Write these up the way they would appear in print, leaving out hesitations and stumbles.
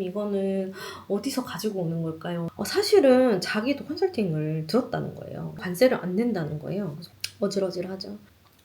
이거는 어디서 가지고 오는 걸까요? 사실은 자기도 컨설팅을 들었다는 거예요. 관세를 안 낸다는 거예요. 어질어질하죠.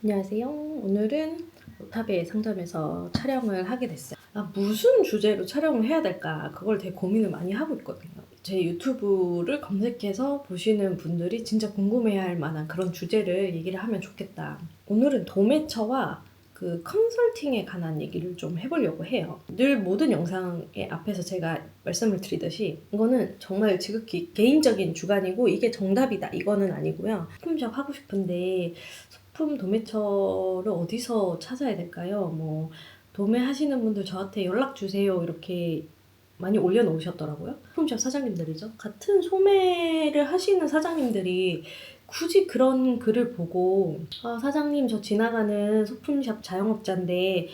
안녕하세요. 오늘은 오타베 상점에서 촬영을 하게 됐어요. 무슨 주제로 촬영을 해야 될까? 그걸 되게 고민을 많이 하고 있거든요. 제 유튜브를 검색해서 보시는 분들이 진짜 궁금해할 만한 그런 주제를 얘기를 하면 좋겠다. 오늘은 도매처와 그 컨설팅에 관한 얘기를 좀 해보려고 해요. 늘 모든 영상의 앞에서 제가 말씀을 드리듯이 이거는 정말 지극히 개인적인 주관이고 이게 정답이다 이거는 아니고요. 소품샵 하고 싶은데 소품 도매처를 어디서 찾아야 될까요? 뭐 도매하시는 분들 저한테 연락 주세요 이렇게 많이 올려놓으셨더라고요. 소품샵 사장님들이죠. 같은 소매를 하시는 사장님들이 굳이 그런 글을 보고 사장님 저 지나가는 소품샵 자영업자인데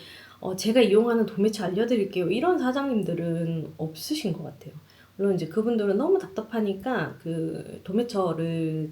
제가 이용하는 도매처 알려드릴게요. 이런 사장님들은 없으신 것 같아요. 물론 이제 그분들은 너무 답답하니까 그 도매처를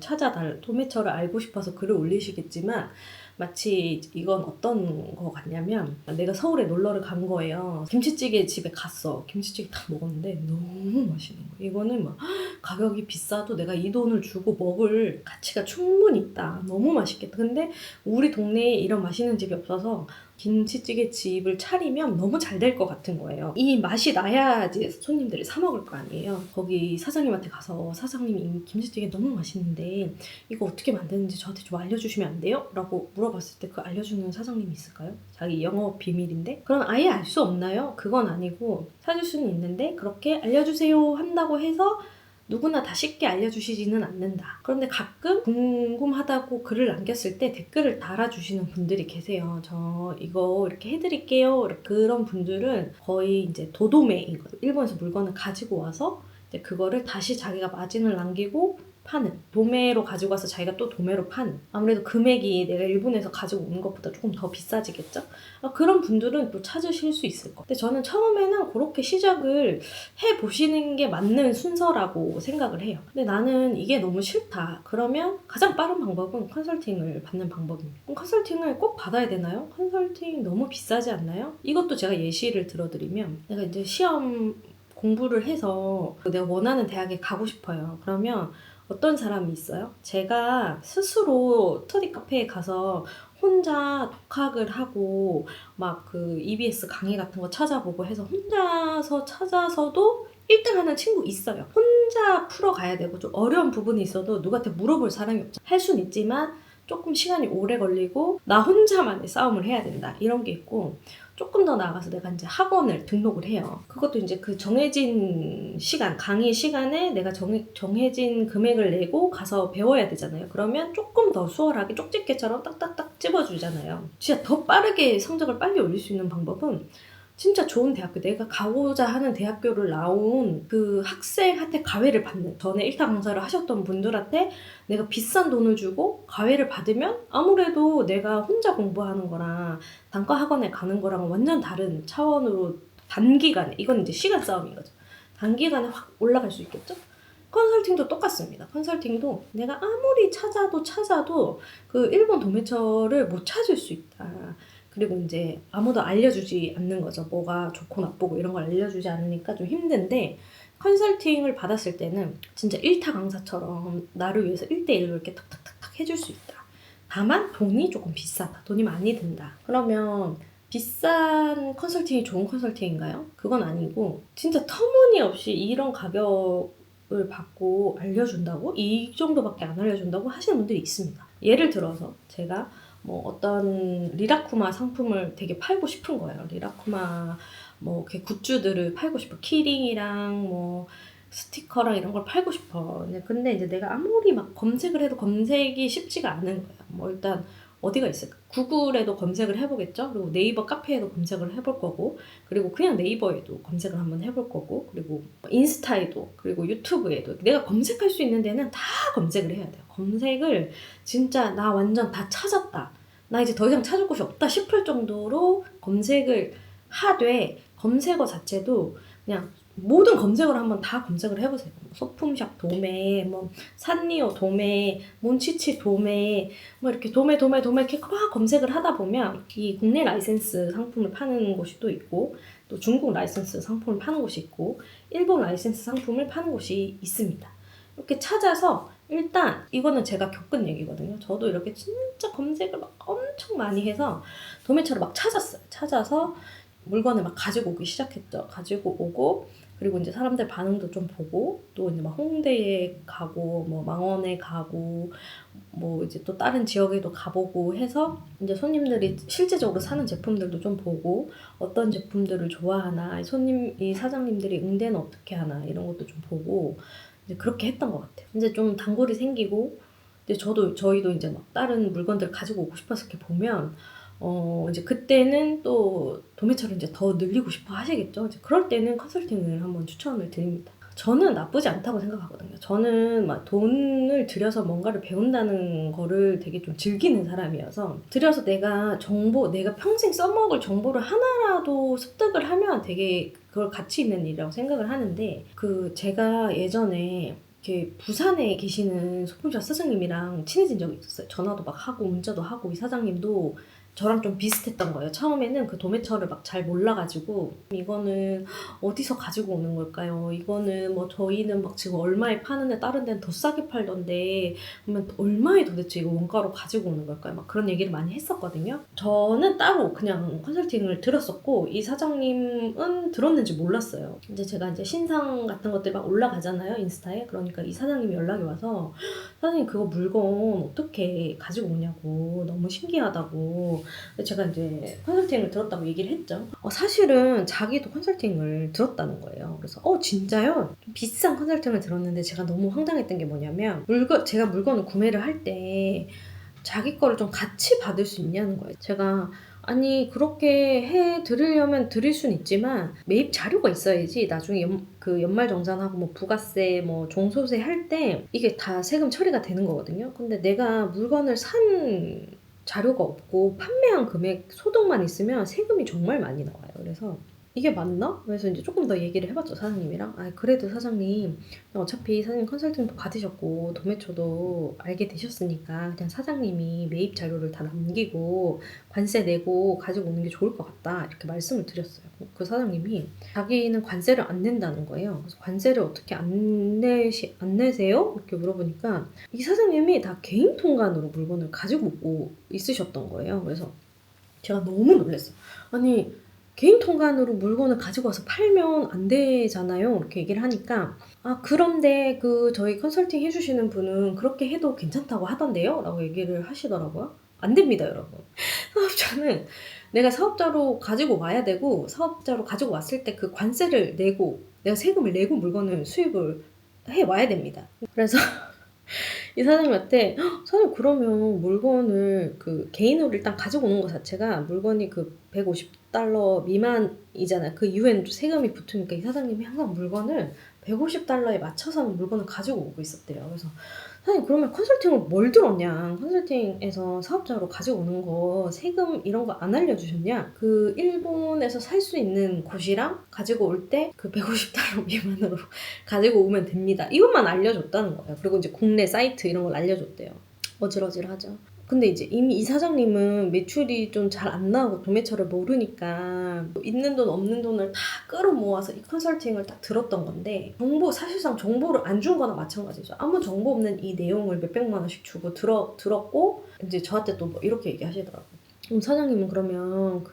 도매처를 알고 싶어서 글을 올리시겠지만 마치 이건 어떤 거 같냐면 내가 서울에 놀러를 간 거예요. 김치찌개 집에 갔어. 김치찌개 다 먹었는데 너무 맛있는 거예요. 이거는 막 가격이 비싸도 내가 이 돈을 주고 먹을 가치가 충분히 있다. 너무 맛있겠다. 근데 우리 동네에 이런 맛있는 집이 없어서 김치찌개 집을 차리면 너무 잘 될 것 같은 거예요. 이 맛이 나야지 손님들이 사 먹을 거 아니에요. 거기 사장님한테 가서 사장님 이 김치찌개 너무 맛있는데 이거 어떻게 만드는지 저한테 좀 알려주시면 안 돼요? 라고 물어봤을 때 그 알려주는 사장님이 있을까요? 자기 영업 비밀인데? 그럼 아예 알 수 없나요? 그건 아니고 사줄 수는 있는데 그렇게 알려주세요 한다고 해서 누구나 다 쉽게 알려주시지는 않는다. 그런데 가끔 궁금하다고 글을 남겼을 때 댓글을 달아주시는 분들이 계세요. 저 이거 이렇게 해드릴게요. 그런 분들은 거의 이제 도도매이거든요. 일본에서 물건을 가지고 와서 이제 그거를 다시 자기가 마진을 남기고 파는, 도매로 가지고 와서 자기가 또 도매로 파는, 아무래도 금액이 내가 일본에서 가지고 온 것보다 조금 더 비싸지겠죠? 그런 분들은 또 찾으실 수 있을 거예요. 근데 저는 처음에는 그렇게 시작을 해보시는 게 맞는 순서라고 생각을 해요. 근데 나는 이게 너무 싫다. 그러면 가장 빠른 방법은 컨설팅을 받는 방법입니다. 그럼 컨설팅을 꼭 받아야 되나요? 컨설팅 너무 비싸지 않나요? 이것도 제가 예시를 들어드리면 내가 이제 시험 공부를 해서 내가 원하는 대학에 가고 싶어요. 그러면 어떤 사람이 있어요? 제가 스스로 스터디 카페에 가서 혼자 독학을 하고 막 그 EBS 강의 같은 거 찾아보고 해서 혼자서 찾아서도 1등 하는 친구 있어요. 혼자 풀어가야 되고 좀 어려운 부분이 있어도 누구한테 물어볼 사람이 없죠. 할 수는 있지만 조금 시간이 오래 걸리고 나 혼자만의 싸움을 해야 된다. 이런 게 있고 조금 더 나아가서 내가 이제 학원을 등록을 해요. 그것도 이제 그 정해진 시간, 강의 시간에 내가 정해진 금액을 내고 가서 배워야 되잖아요. 그러면 조금 더 수월하게 쪽집게처럼 딱딱딱 찝어주잖아요. 진짜 더 빠르게 성적을 빨리 올릴 수 있는 방법은 진짜 좋은 대학교, 내가 가고자 하는 대학교를 나온 그 학생한테 과외를 받는, 전에 1타 강사를 하셨던 분들한테 내가 비싼 돈을 주고 과외를 받으면 아무래도 내가 혼자 공부하는 거랑 단과 학원에 가는 거랑 완전 다른 차원으로 단기간에, 이건 이제 시간 싸움인 거죠. 단기간에 확 올라갈 수 있겠죠? 컨설팅도 똑같습니다. 컨설팅도 내가 아무리 찾아도 그 일본 도매처를 못 찾을 수 있다. 그리고 이제 아무도 알려주지 않는 거죠. 뭐가 좋고 나쁘고 이런 걸 알려주지 않으니까 좀 힘든데 컨설팅을 받았을 때는 진짜 1타 강사처럼 나를 위해서 1대1로 이렇게 탁탁탁탁 해줄 수 있다. 다만 돈이 조금 비싸다. 돈이 많이 든다. 그러면 비싼 컨설팅이 좋은 컨설팅인가요? 그건 아니고 진짜 터무니없이 이런 가격을 받고 알려준다고? 이 정도밖에 안 알려준다고 하시는 분들이 있습니다. 예를 들어서 제가 뭐 어떤 리라쿠마 상품을 되게 팔고 싶은 거예요. 리라쿠마 뭐 이렇게 굿즈들을 팔고 싶어. 키링이랑 뭐 스티커랑 이런 걸 팔고 싶어. 근데 이제 내가 아무리 막 검색을 해도 검색이 쉽지가 않은 거예요. 뭐 일단 어디가 있을까? 구글에도 검색을 해보겠죠? 그리고 네이버 카페에도 검색을 해볼 거고, 그리고 그냥 네이버에도 검색을 한번 해볼 거고, 그리고 인스타에도, 그리고 유튜브에도 내가 검색할 수 있는 데는 다 검색을 해야 돼요. 검색을 진짜 나 완전 다 찾았다. 나 이제 더 이상 찾을 곳이 없다 싶을 정도로 검색을 하되 검색어 자체도 그냥 모든 검색을 한번 다 검색을 해보세요. 소품샵 도매, 뭐 산리오 도매, 몬치치 도매, 뭐 이렇게 도매 이렇게 막 검색을 하다 보면 이 국내 라이센스 상품을 파는 곳이 또 있고 또 중국 라이선스 상품을 파는 곳이 있고 일본 라이선스 상품을 파는 곳이 있습니다. 이렇게 찾아서 일단 이거는 제가 겪은 얘기거든요. 저도 이렇게 진짜 검색을 막 엄청 많이 해서 도매처를 막 찾았어요. 찾아서 물건을 막 가지고 오기 시작했죠. 가지고 오고 그리고 이제 사람들 반응도 좀 보고 또 이제 막 홍대에 가고 뭐 망원에 가고 뭐 이제 또 다른 지역에도 가보고 해서 이제 손님들이 실제적으로 사는 제품들도 좀 보고 어떤 제품들을 좋아하나 이 사장님들이 응대는 어떻게 하나 이런 것도 좀 보고 이제 그렇게 했던 것 같아요. 이제 좀 단골이 생기고 이제 저희도 이제 막 다른 물건들 가지고 오고 싶어서 이렇게 보면 이제 그때는 또 도매처를 이제 더 늘리고 싶어 하시겠죠. 이제 그럴 때는 컨설팅을 한번 추천을 드립니다. 저는 나쁘지 않다고 생각하거든요. 저는 막 돈을 들여서 뭔가를 배운다는 거를 되게 좀 즐기는 사람이어서 들여서 내가 평생 써먹을 정보를 하나라도 습득을 하면 되게 그걸 가치 있는 일이라고 생각을 하는데 제가 예전에 이렇게 부산에 계시는 소품샵 사장님이랑 친해진 적이 있었어요. 전화도 막 하고 문자도 하고 이 사장님도 저랑 좀 비슷했던 거예요. 처음에는 그 도매처를 막 잘 몰라가지고 이거는 어디서 가지고 오는 걸까요? 이거는 뭐 저희는 막 지금 얼마에 파는데 다른 데는 더 싸게 팔던데 그러면 얼마에 도대체 이거 원가로 가지고 오는 걸까요? 막 그런 얘기를 많이 했었거든요. 저는 따로 그냥 컨설팅을 들었었고 이 사장님은 들었는지 몰랐어요. 이제 제가 이제 신상 같은 것들 막 올라가잖아요, 인스타에. 그러니까 이 사장님이 연락이 와서 사장님 그거 물건 어떻게 가지고 오냐고 너무 신기하다고 제가 이제 컨설팅을 들었다고 얘기를 했죠. 사실은 자기도 컨설팅을 들었다는 거예요. 그래서 진짜요? 좀 비싼 컨설팅을 들었는데 제가 너무 황당했던 게 뭐냐면 제가 물건을 구매를 할 때 자기 거를 좀 같이 받을 수 있냐는 거예요. 제가 아니 그렇게 해 드리려면 드릴 수는 있지만 매입 자료가 있어야지 나중에 연말정산하고 뭐 부가세 뭐 종소세 할 때 이게 다 세금 처리가 되는 거거든요. 근데 내가 물건을 산 자료가 없고 판매한 금액 소득만 있으면 세금이 정말 많이 나와요. 그래서 이게 맞나? 그래서 이제 조금 더 얘기를 해봤죠, 사장님이랑. 그래도 사장님, 어차피 사장님 컨설팅도 받으셨고, 도매처도 알게 되셨으니까, 그냥 사장님이 매입 자료를 다 남기고, 관세 내고 가지고 오는 게 좋을 것 같다. 이렇게 말씀을 드렸어요. 그 사장님이 자기는 관세를 안 낸다는 거예요. 그래서 관세를 어떻게 안 내세요? 이렇게 물어보니까, 이 사장님이 다 개인 통관으로 물건을 가지고 오고 있으셨던 거예요. 그래서 제가 너무 놀랐어요. 아니, 개인 통관으로 물건을 가지고 와서 팔면 안 되잖아요. 이렇게 얘기를 하니까 그런데 저희 컨설팅 해주시는 분은 그렇게 해도 괜찮다고 하던데요? 라고 얘기를 하시더라고요. 안 됩니다, 여러분. 사업자는 내가 사업자로 가지고 와야 되고 사업자로 가지고 왔을 때 그 관세를 내고 내가 세금을 내고 물건을 수입을 해 와야 됩니다. 그래서 이 사장님한테 사장님 그러면 물건을 개인으로 일단 가지고 오는 것 자체가 물건이 $150 미만이잖아요. 그 이후에는 또 세금이 붙으니까 이 사장님이 항상 물건을 $150에 맞춰서 물건을 가지고 오고 있었대요. 그래서 사장님 그러면 컨설팅을 뭘 들었냐? 컨설팅에서 사업자로 가지고 오는 거 세금 이런 거 안 알려주셨냐? 일본에서 살 수 있는 곳이랑 가지고 올 때 $150 미만으로 가지고 오면 됩니다. 이것만 알려줬다는 거예요. 그리고 이제 국내 사이트 이런 걸 알려줬대요. 어질어질하죠. 근데 이제 이미 이 사장님은 매출이 좀 잘 안 나오고 도매처를 모르니까 있는 돈 없는 돈을 다 끌어모아서 이 컨설팅을 딱 들었던 건데 사실상 정보를 안 준 거나 마찬가지죠. 아무 정보 없는 이 내용을 몇백만 원씩 주고 들었고 이제 저한테 또 뭐 이렇게 얘기하시더라고요. 사장님은 그러면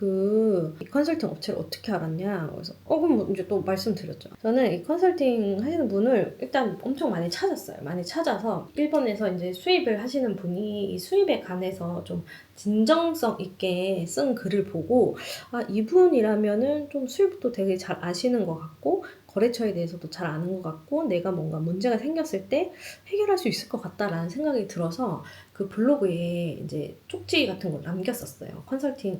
이 컨설팅 업체를 어떻게 알았냐? 그래서 그럼 이제 또 말씀드렸죠. 저는 이 컨설팅 하시는 분을 일단 엄청 많이 찾았어요. 많이 찾아서 일본에서 이제 수입을 하시는 분이 이 수입에 관해서 좀 진정성 있게 쓴 글을 보고 이분이라면은 좀 수입도 되게 잘 아시는 것 같고 거래처에 대해서도 잘 아는 것 같고 내가 뭔가 문제가 생겼을 때 해결할 수 있을 것 같다라는 생각이 들어서 그 블로그에 이제 쪽지 같은 걸 남겼었어요. 컨설팅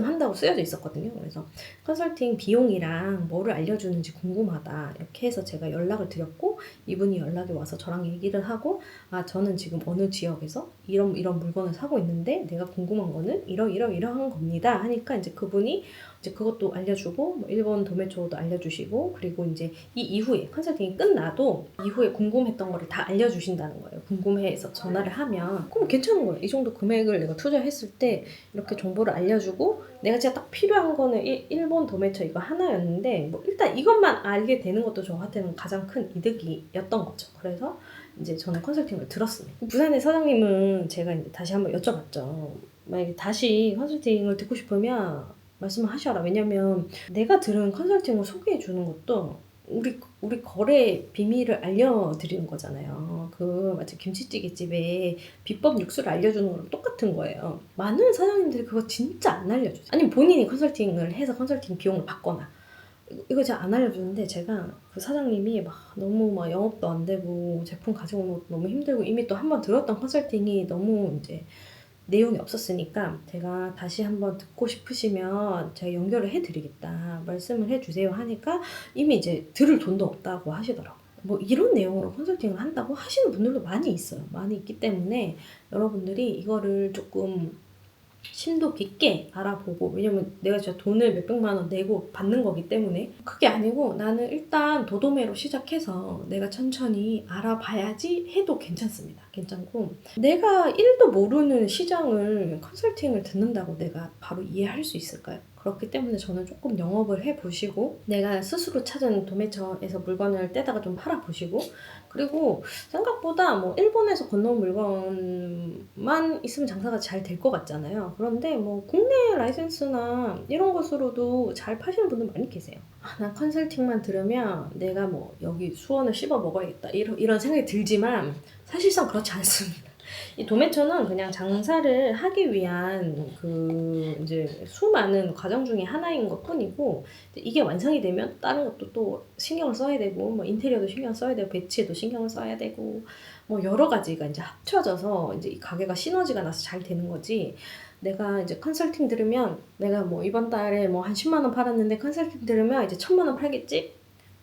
한다고 쓰여져 있었거든요. 그래서 컨설팅 비용이랑 뭐를 알려주는지 궁금하다. 이렇게 해서 제가 연락을 드렸고 이분이 연락이 와서 저랑 얘기를 하고 저는 지금 어느 지역에서 이런 물건을 사고 있는데 내가 궁금한 거는 이러한 겁니다. 하니까 이제 그분이 이제 그것도 알려주고 뭐 일본 도매초도 알려주시고 그리고 이제 이 이후에 컨설팅이 끝나도 이후에 궁금했던 거를 다 알려주신다는 거예요. 궁금해서 전화를 하면 그럼 괜찮은 거예요. 이 정도 금액을 내가 투자했을 때 이렇게 정보를 알려주고 내가 진짜 딱 필요한 거는 일본 도매처 이거 하나였는데 뭐 일단 이것만 알게 되는 것도 저한테는 가장 큰 이득이었던 거죠. 그래서 이제 저는 컨설팅을 들었습니다. 부산의 사장님은 제가 이제 다시 한번 여쭤봤죠. 만약에 다시 컨설팅을 듣고 싶으면 말씀을 하셔라. 왜냐면 내가 들은 컨설팅을 소개해 주는 것도 우리 거래 비밀을 알려드리는 거잖아요. 그 마치 김치찌개 집에 비법 육수를 알려주는 거랑 똑같은 거예요. 많은 사장님들이 그거 진짜 안 알려줘요. 아니면 본인이 컨설팅을 해서 컨설팅 비용을 받거나 이거 제가 안 알려주는데 제가 그 사장님이 막 너무 막 영업도 안 되고 제품 가지고 오는 것도 너무 힘들고 이미 또 한 번 들었던 컨설팅이 너무 이제 내용이 없었으니까 제가 다시 한번 듣고 싶으시면 제가 연결을 해드리겠다 말씀을 해주세요 하니까 이미 이제 들을 돈도 없다고 하시더라고요. 뭐 이런 내용으로 컨설팅을 한다고 하시는 분들도 많이 있어요. 많이 있기 때문에 여러분들이 이거를 조금 심도 깊게 알아보고 왜냐면 내가 진짜 돈을 몇백만 원 내고 받는 거기 때문에 그게 아니고 나는 일단 도도매로 시작해서 내가 천천히 알아봐야지 해도 괜찮습니다. 괜찮고 내가 1도 모르는 시장을 컨설팅을 듣는다고 내가 바로 이해할 수 있을까요? 그렇기 때문에 저는 조금 영업을 해보시고 내가 스스로 찾은 도매처에서 물건을 떼다가 좀 팔아보시고 그리고 생각보다 뭐 일본에서 건너온 물건만 있으면 장사가 잘 될 것 같잖아요. 그런데 뭐 국내 라이센스나 이런 것으로도 잘 파시는 분들 많이 계세요. 난 컨설팅만 들으면 내가 뭐 여기 수원을 씹어 먹어야겠다 이런 생각이 들지만 사실상 그렇지 않습니다. 이 도매처는 그냥 장사를 하기 위한 그 이제 수많은 과정 중에 하나인 것 뿐이고 이게 완성이 되면 다른 것도 또 신경을 써야 되고 뭐 인테리어도 신경 써야 되고 배치에도 신경을 써야 되고 뭐 여러 가지가 이제 합쳐져서 이제 이 가게가 시너지가 나서 잘 되는 거지. 내가 이제 컨설팅 들으면 내가 뭐 이번 달에 뭐 한 10만 원 팔았는데 컨설팅 들으면 이제 1000만 원 팔겠지?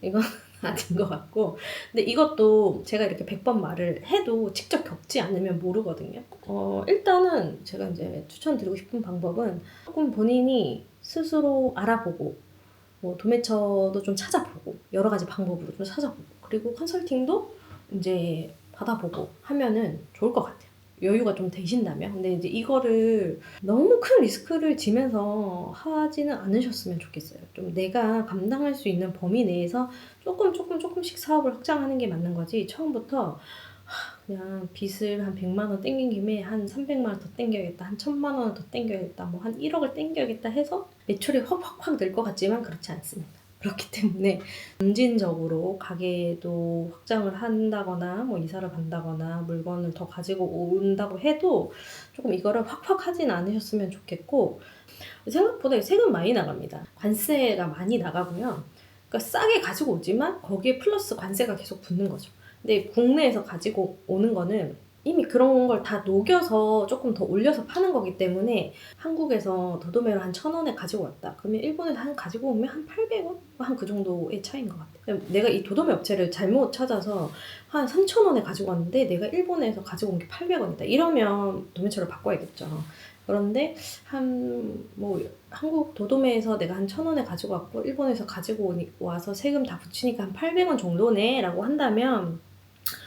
이건 아닌 것 같고 근데 이것도 제가 이렇게 100번 말을 해도 직접 겪지 않으면 모르거든요. 일단은 제가 이제 추천드리고 싶은 방법은 조금 본인이 스스로 알아보고 뭐 도매처도 좀 찾아보고 여러 가지 방법으로 좀 찾아보고 그리고 컨설팅도 이제 받아보고 하면은 좋을 것 같아요. 여유가 좀 되신다면. 근데 이제 이거를 너무 큰 리스크를 지면서 하지는 않으셨으면 좋겠어요. 좀 내가 감당할 수 있는 범위 내에서 조금씩 사업을 확장하는 게 맞는 거지. 처음부터 그냥 빚을 한 100만 원 땡긴 김에 한 300만 원 더 땡겨야겠다. 한 1000만 원 더 땡겨야겠다. 뭐 한 1억을 땡겨야겠다 해서 매출이 확 늘 것 같지만 그렇지 않습니다. 그렇기 때문에 점진적으로 가게도 확장을 한다거나 뭐 이사를 간다거나 물건을 더 가지고 온다고 해도 조금 이거를 확 하진 않으셨으면 좋겠고 생각보다 세금 많이 나갑니다. 관세가 많이 나가고요. 그러니까 싸게 가지고 오지만 거기에 플러스 관세가 계속 붙는 거죠. 근데 국내에서 가지고 오는 거는 이미 그런 걸 다 녹여서 조금 더 올려서 파는 거기 때문에 한국에서 도도매로 한 1000원에 가지고 왔다. 그러면 일본에서 한 가지고 오면 한 800원? 한 그 정도의 차이인 것 같아요. 내가 이 도도매 업체를 잘못 찾아서 한 3000원에 가지고 왔는데 내가 일본에서 가지고 온 게 800원이다. 이러면 도매처를 바꿔야겠죠. 그런데 뭐 한국 도도매에서 내가 한 1000원에 가지고 왔고 일본에서 가지고 와서 세금 다 붙이니까 한 800원 정도네 라고 한다면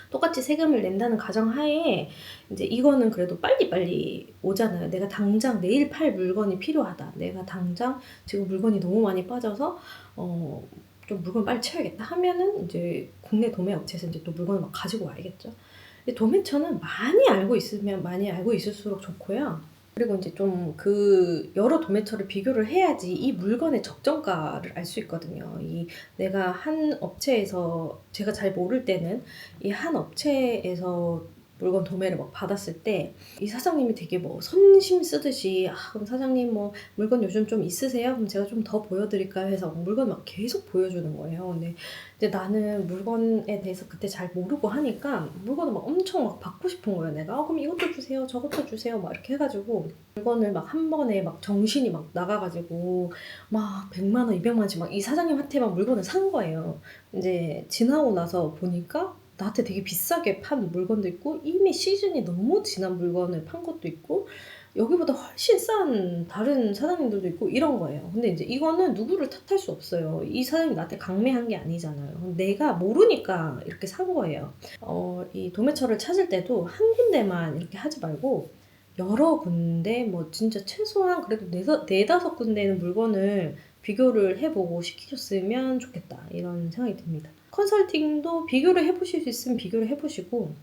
똑같이 세금을 낸다는 가정하에 이제 이거는 그래도 빨리빨리 오잖아요. 내가 당장 내일 팔 물건이 필요하다. 내가 당장 지금 물건이 너무 많이 빠져서 좀 물건 빨리 채워야겠다 하면은 이제 국내 도매 업체에서 이제 또 물건을 막 가지고 와야겠죠. 근데 도매처는 많이 알고 있으면 많이 알고 있을수록 좋고요. 그리고 이제 좀 그 여러 도매처를 비교를 해야지 이 물건의 적정가를 알 수 있거든요. 이 내가 한 업체에서 제가 잘 모를 때는 이 한 업체에서 물건 도매를 막 받았을 때 이 사장님이 되게 뭐 선심 쓰듯이 그럼 사장님 뭐 물건 요즘 좀 있으세요? 그럼 제가 좀 더 보여드릴까요? 해서 물건 막 계속 보여주는 거예요. 근데 이제 나는 물건에 대해서 그때 잘 모르고 하니까 물건을 막 엄청 막 받고 싶은 거예요. 내가 그럼 이것도 주세요, 저것도 주세요, 막 이렇게 해가지고 물건을 막 한 번에 막 정신이 막 나가가지고 막 100만 원, 200만 원씩 막 이 사장님한테만 물건을 산 거예요. 이제 지나고 나서 보니까 나한테 되게 비싸게 판 물건도 있고 이미 시즌이 너무 지난 물건을 판 것도 있고 여기보다 훨씬 싼 다른 사장님들도 있고 이런 거예요. 근데 이제 이거는 누구를 탓할 수 없어요. 이 사장님 나한테 강매한 게 아니잖아요. 내가 모르니까 이렇게 산 거예요. 이 도매처를 찾을 때도 한 군데만 이렇게 하지 말고 여러 군데, 뭐 진짜 최소한 그래도 네다섯 군데는 물건을 비교를 해보고 시키셨으면 좋겠다, 이런 생각이 듭니다. 컨설팅도 비교를 해보실 수 있으면 비교를 해보시고,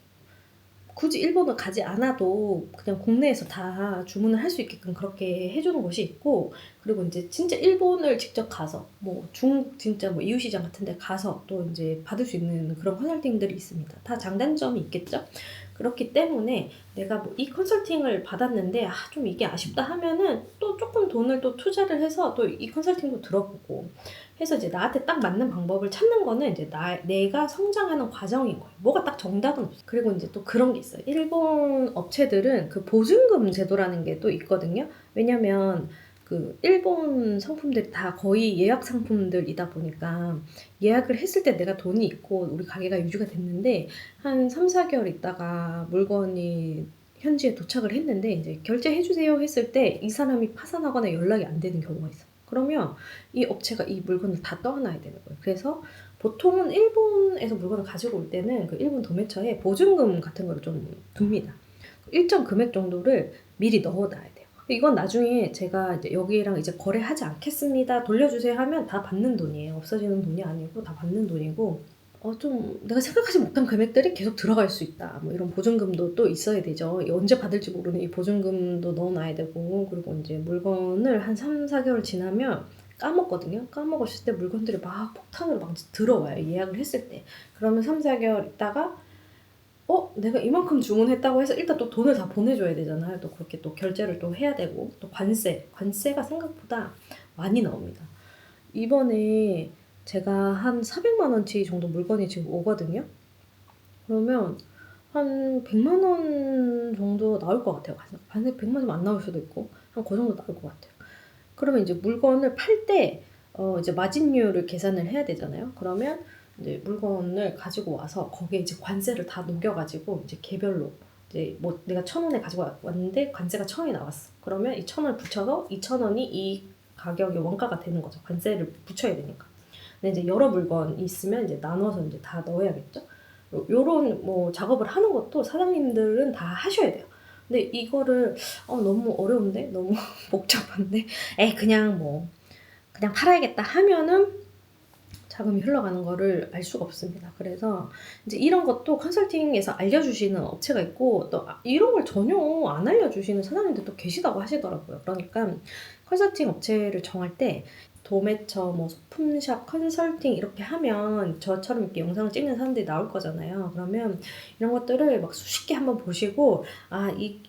굳이 일본을 가지 않아도 그냥 국내에서 다 주문을 할 수 있게끔 그렇게 해주는 곳이 있고, 그리고 이제 진짜 일본을 직접 가서 뭐 진짜 뭐 이웃시장 같은 데 가서 또 이제 받을 수 있는 그런 컨설팅들이 있습니다. 다 장단점이 있겠죠. 그렇기 때문에 내가 뭐 이 컨설팅을 받았는데 좀 이게 아쉽다 하면은 또 조금 돈을 또 투자를 해서 또 이 컨설팅도 들어보고 해서 이제 나한테 딱 맞는 방법을 찾는 거는 이제 내가 성장하는 과정인 거예요. 뭐가 딱 정답은 없어요. 그리고 이제 또 그런 게 있어요. 일본 업체들은 그 보증금 제도라는 게 또 있거든요. 왜냐면 그 일본 상품들이 다 거의 예약 상품들이다 보니까 예약을 했을 때 내가 돈이 있고 우리 가게가 유지가 됐는데 한 3, 4개월 있다가 물건이 현지에 도착을 했는데 이제 결제해주세요 했을 때 이 사람이 파산하거나 연락이 안 되는 경우가 있어. 그러면 이 업체가 이 물건을 다 떠나야 되는 거예요. 그래서 보통은 일본에서 물건을 가지고 올 때는 그 일본 도매처에 보증금 같은 거를 좀 둡니다. 일정 금액 정도를 미리 넣어놔야 돼요. 이건 나중에 제가 이제 여기랑 이제 거래하지 않겠습니다, 돌려주세요 하면 다 받는 돈이에요. 없어지는 돈이 아니고 다 받는 돈이고, 좀 내가 생각하지 못한 금액들이 계속 들어갈 수 있다, 뭐 이런 보증금도 또 있어야 되죠. 언제 받을지 모르는 이 보증금도 넣어놔야 되고, 그리고 이제 물건을 한 3, 4개월 지나면 까먹거든요. 까먹었을 때 물건들이 막 폭탄으로 막 들어와요, 예약을 했을 때. 그러면 3, 4개월 있다가 내가 이만큼 주문했다고 해서 일단 또 돈을 다 보내줘야 되잖아요. 또 그렇게 또 결제를 또 해야 되고, 또 관세가 생각보다 많이 나옵니다. 이번에 제가 한 400만 원치 정도 물건이 지금 오거든요. 그러면 한 100만 원 정도 나올 것 같아요. 관세 100만 원 안 나올 수도 있고 한 그 정도 나올 것 같아요. 그러면 이제 물건을 팔 때 이제 마진율을 계산을 해야 되잖아요. 그러면 이제 물건을 가지고 와서 거기에 이제 관세를 다 녹여가지고 이제 개별로 이제 뭐 내가 1,000원에 가지고 왔는데 관세가 1,000원이 나왔어. 그러면 이 1,000원을 붙여서 2,000원이 이 가격의 원가가 되는 거죠. 관세를 붙여야 되니까. 근데 이제 여러 물건이 있으면 이제 나눠서 이제 다 넣어야겠죠. 요런 뭐 작업을 하는 것도 사장님들은 다 하셔야 돼요. 근데 이거를 너무 어려운데? 너무 복잡한데? 그냥 팔아야겠다 하면은 자금이 흘러가는 거를 알 수가 없습니다. 그래서 이제 이런 것도 컨설팅에서 알려주시는 업체가 있고, 또 이런 걸 전혀 안 알려주시는 사장님들도 계시다고 하시더라고요. 그러니까 컨설팅 업체를 정할 때 도매처, 뭐 소품샵, 컨설팅 이렇게 하면 저처럼 이렇게 영상을 찍는 사람들이 나올 거잖아요. 그러면 이런 것들을 막 수십 개 한번 보시고,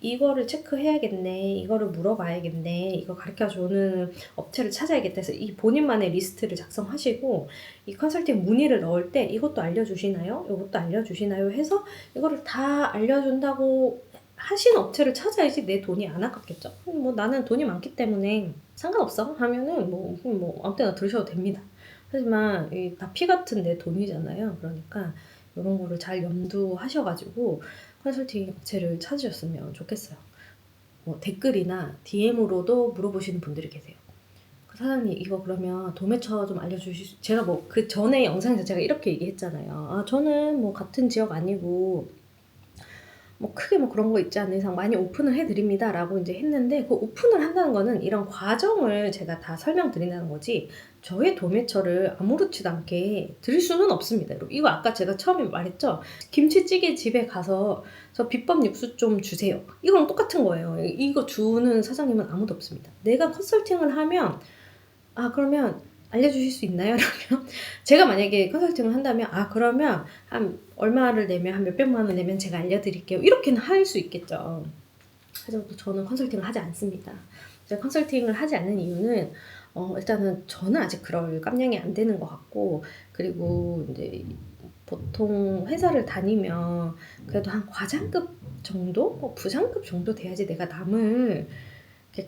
이거를 체크해야겠네, 이거를 물어봐야겠네, 이거 가르쳐주는 업체를 찾아야겠다 해서 이 본인만의 리스트를 작성하시고, 이 컨설팅 문의를 넣을 때 이것도 알려주시나요? 이것도 알려주시나요? 해서 이거를 다 알려준다고 하신 업체를 찾아야지 내 돈이 안 아깝겠죠. 뭐 나는 돈이 많기 때문에 상관없어 하면은 뭐 아무 때나 들으셔도 됩니다. 하지만 다 피 같은 내 돈이잖아요. 그러니까 이런 거를 잘 염두하셔가지고 컨설팅 업체를 찾으셨으면 좋겠어요. 뭐 댓글이나 DM으로도 물어보시는 분들이 계세요. 사장님 이거 그러면 도매처 좀 알려주실 수... 제가 뭐 그 전에 영상에서 제가 이렇게 얘기했잖아요. 저는 뭐 같은 지역 아니고 뭐 크게 뭐 그런 거 있지 않는 이상 많이 오픈을 해드립니다 라고 이제 했는데, 그 오픈을 한다는 거는 이런 과정을 제가 다 설명드린다는 거지 저의 도매처를 아무렇지도 않게 드릴 수는 없습니다. 여러분, 이거 아까 제가 처음에 말했죠. 김치찌개 집에 가서 저 비법 육수 좀 주세요, 이거랑 똑같은 거예요. 이거 주는 사장님은 아무도 없습니다. 내가 컨설팅을 하면 그러면 알려주실 수 있나요? 라면 제가 만약에 컨설팅을 한다면 그러면 한 얼마를 내면 한 몇백만 원 내면 제가 알려드릴게요, 이렇게는 할 수 있겠죠. 하지만 또 저는 컨설팅을 하지 않습니다. 제가 컨설팅을 하지 않는 이유는 일단은 저는 아직 그럴 깜냥이 안 되는 것 같고, 그리고 이제 보통 회사를 다니면 그래도 한 과장급 정도? 부장급 정도 돼야지 내가 남을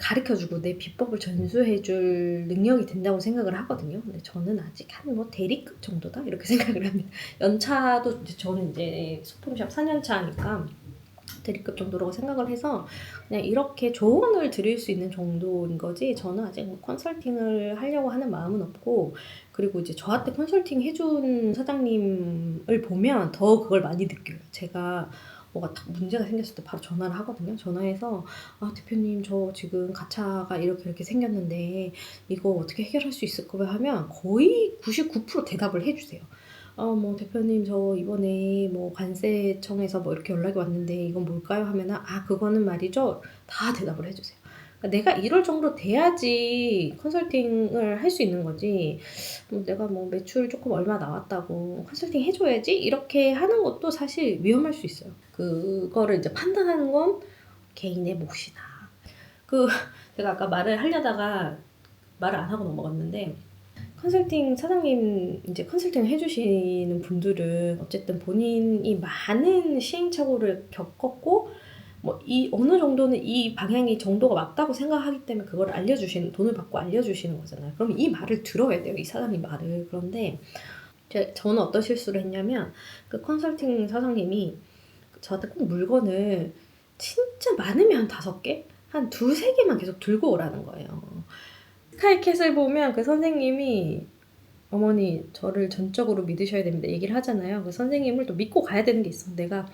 가르쳐주고 내 비법을 전수해줄 능력이 된다고 생각을 하거든요. 근데 저는 아직 한 뭐 대리급 정도다 이렇게 생각을 합니다. 연차도 저는 이제 소품샵 4년차니까 대리급 정도라고 생각을 해서 그냥 이렇게 조언을 드릴 수 있는 정도인 거지 저는 아직 뭐 컨설팅을 하려고 하는 마음은 없고 그리고 이제 저한테 컨설팅 해준 사장님을 보면 더 그걸 많이 느껴요. 제가 뭐가 딱 문제가 생겼을 때 바로 전화를 하거든요. 전화해서 아 대표님 저 지금 가차가 이렇게 생겼는데 이거 어떻게 해결할 수 있을까요? 하면 거의 99% 대답을 해주세요. 뭐 대표님 저 이번에 뭐 관세청에서 뭐 이렇게 연락이 왔는데 이건 뭘까요? 하면은 아 그거는 말이죠. 다 대답을 해주세요. 그러니까 내가 이럴 정도 돼야지 컨설팅을 할 수 있는 거지. 뭐 내가 뭐 매출 조금 얼마 나왔다고 컨설팅 해줘야지 이렇게 하는 것도 사실 위험할 수 있어요. 그거를 이제 판단하는 건 개인의 몫이다. 제가 아까 말을 하려다가 말을 안 하고 넘어갔는데 컨설팅 사장님 이제 컨설팅 해주시는 분들은 어쨌든 본인이 많은 시행착오를 겪었고 뭐 이 어느 정도는 이 방향이 정도가 맞다고 생각하기 때문에 그걸 알려주시는 돈을 받고 알려주시는 거잖아요. 그럼 이 말을 들어야 돼요. 이 사장님 말을. 그런데 저는 어떤 실수를 했냐면 그 컨설팅 사장님이 저한테 꼭 물건을 진짜 많으면 5개? 한 2-3개만 계속 들고 오라는 거예요. 스카이캣을 보면 그 선생님이 어머니 저를 전적으로 믿으셔야 됩니다 얘기를 하잖아요. 그 선생님을 또 믿고 가야 되는 게 있어. 내가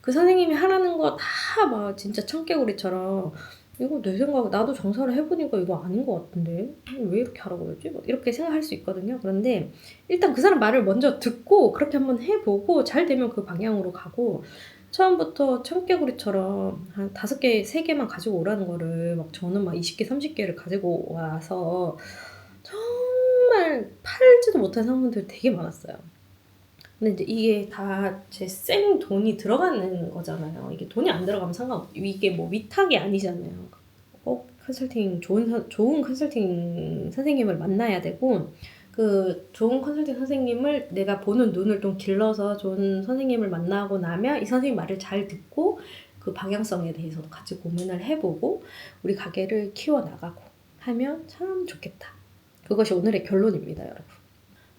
그 선생님이 하라는 거 다 막 진짜 청개구리처럼 이거 내 생각에 나도 장사를 해보니까 이거 아닌 것 같은데 왜 이렇게 하라고 그러지? 뭐 이렇게 생각할 수 있거든요. 그런데 일단 그 사람 말을 먼저 듣고 그렇게 한번 해보고 잘 되면 그 방향으로 가고 처음부터 청개구리처럼 한 5개, 3개만 가지고 오라는 거를 막 저는 막 20개, 30개를 가지고 와서 정말 팔지도 못한 상품들이 되게 많았어요. 근데 이제 이게 다 제 생 돈이 들어가는 거잖아요. 이게 돈이 안 들어가면 이게 뭐 위탁이 아니잖아요. 꼭 컨설팅 좋은 컨설팅 선생님을 만나야 되고 그 좋은 컨설팅 선생님을 내가 보는 눈을 좀 길러서 좋은 선생님을 만나고 나면 이 선생님 말을 잘 듣고 그 방향성에 대해서 같이 고민을 해보고 우리 가게를 키워나가고 하면 참 좋겠다. 그것이 오늘의 결론입니다, 여러분.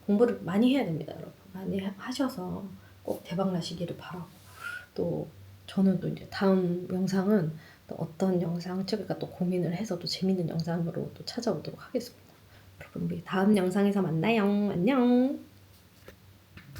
공부를 많이 해야 됩니다, 여러분. 많이 하셔서 꼭 대박 나시기를 바라고 또 저는 또 이제 다음 영상은 또 어떤 영상 찍을까 또 고민을 해서 또 재밌는 영상으로 또 찾아오도록 하겠습니다. 여러분 우리 다음 영상에서 만나요. 안녕.